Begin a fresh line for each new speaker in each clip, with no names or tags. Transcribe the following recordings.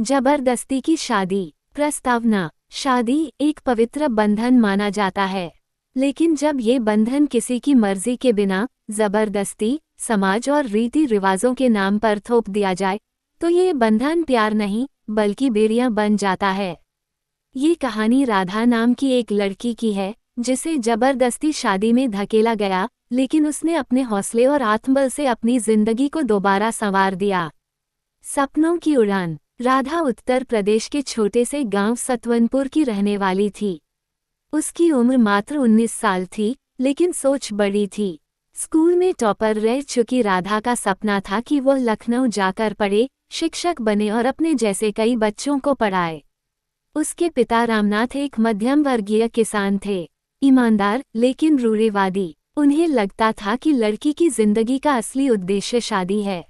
जबरदस्ती की शादी। प्रस्तावना। शादी एक पवित्र बंधन माना जाता है, लेकिन जब ये बंधन किसी की मर्जी के बिना जबरदस्ती, समाज और रीति रिवाजों के नाम पर थोप दिया जाए, तो ये बंधन प्यार नहीं बल्कि बेड़ियां बन जाता है। ये कहानी राधा नाम की एक लड़की की है, जिसे जबरदस्ती शादी में धकेला गया, लेकिन उसने अपने हौसले और आत्मबल से अपनी जिंदगी को दोबारा संवार दिया। सपनों की उड़ान। राधा उत्तर प्रदेश के छोटे से गांव सतवनपुर की रहने वाली थी। उसकी उम्र मात्र 19 साल थी, लेकिन सोच बड़ी थी। स्कूल में टॉपर रह चुकी राधा का सपना था कि वह लखनऊ जाकर पढ़े, शिक्षक बने और अपने जैसे कई बच्चों को पढ़ाए। उसके पिता रामनाथ एक मध्यम वर्गीय किसान थे, ईमानदार लेकिन रूढ़िवादी। उन्हें लगता था कि लड़की की जिंदगी का असली उद्देश्य शादी है।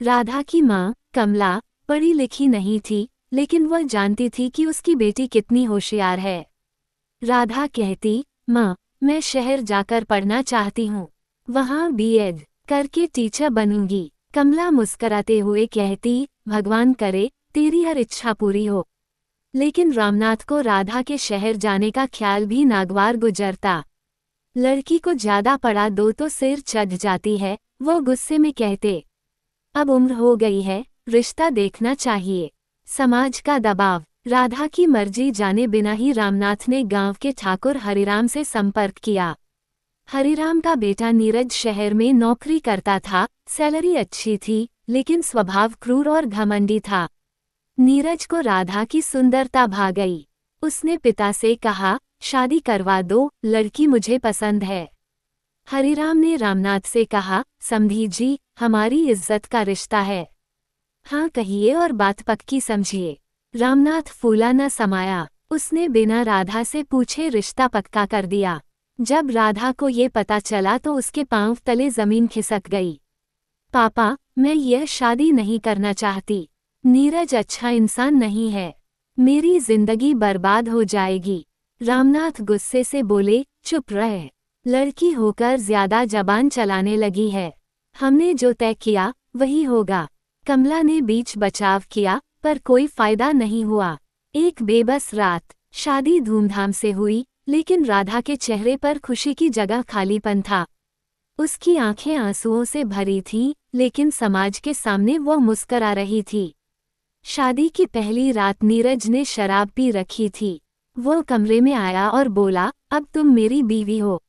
राधा की माँ, कमला, पढ़ी लिखी नहीं थी, लेकिन वह जानती थी कि उसकी बेटी कितनी होशियार है। राधा कहती, माँ, मैं शहर जाकर पढ़ना चाहती हूँ, वहाँ बीएड करके टीचर बनूंगी। कमला मुस्कराते हुए कहती, भगवान करे तेरी हर इच्छा पूरी हो। लेकिन रामनाथ को राधा के शहर जाने का ख्याल भी नागवार गुजरता। लड़की को ज्यादा पढ़ा दो तो सिर चढ़ जाती है, वो गुस्से में कहते। अब उम्र हो गई है, रिश्ता देखना चाहिए। समाज का दबाव। राधा की मर्जी जाने बिना ही रामनाथ ने गांव के ठाकुर हरिराम से संपर्क किया। हरिराम का बेटा नीरज शहर में नौकरी करता था, सैलरी अच्छी थी, लेकिन स्वभाव क्रूर और घमंडी था। नीरज को राधा की सुंदरता भा गई। उसने पिता से कहा, शादी करवा दो, लड़की मुझे पसंद है। हरिराम ने रामनाथ से कहा, समधी जी, हमारी इज्जत का रिश्ता है, हाँ कहिए और बात पक्की समझिए। रामनाथ फूला न समाया, उसने बिना राधा से पूछे रिश्ता पक्का कर दिया। जब राधा को ये पता चला तो उसके पांव तले जमीन खिसक गई। पापा, मैं यह शादी नहीं करना चाहती। नीरज अच्छा इंसान नहीं है, मेरी जिंदगी बर्बाद हो जाएगी। रामनाथ गुस्से से बोले, चुप रह, लड़की होकर ज्यादा जबान चलाने लगी है। हमने जो तय किया वही होगा। कमला ने बीच बचाव किया, पर कोई फायदा नहीं हुआ। एक बेबस रात। शादी धूमधाम से हुई, लेकिन राधा के चेहरे पर खुशी की जगह खालीपन था। उसकी आंखें आंसुओं से भरी थीं, लेकिन समाज के सामने वो मुस्करा रही थी। शादी की पहली रात नीरज ने शराब पी रखी थी। वो कमरे में आया और बोला, अब तुम मेरी बीवी हो,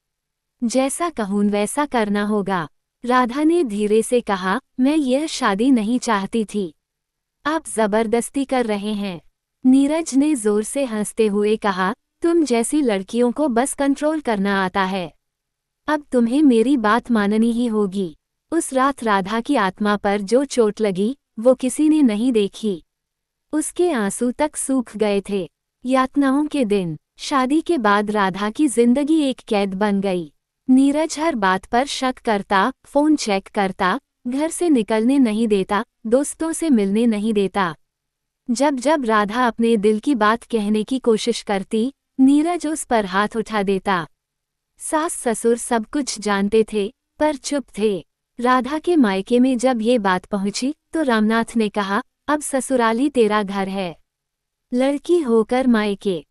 जैसा कहूँ वैसा करना होगा। राधा ने धीरे से कहा, मैं यह शादी नहीं चाहती थी, आप जबरदस्ती कर रहे हैं। नीरज ने जोर से हंसते हुए कहा, तुम जैसी लड़कियों को बस कंट्रोल करना आता है, अब तुम्हें मेरी बात माननी ही होगी। उस रात राधा की आत्मा पर जो चोट लगी, वो किसी ने नहीं देखी। उसके आंसू तक सूख गए थे। यातनाओं के दिन। शादी के बाद राधा की जिंदगी एक कैद बन गई। नीरज हर बात पर शक करता, फोन चेक करता, घर से निकलने नहीं देता, दोस्तों से मिलने नहीं देता। जब जब राधा अपने दिल की बात कहने की कोशिश करती, नीरज उस पर हाथ उठा देता। सास ससुर सब कुछ जानते थे, पर चुप थे। राधा के मायके में जब ये बात पहुंची, तो रामनाथ ने कहा, अब ससुराल ही तेरा घर है, लड़की होकर मायके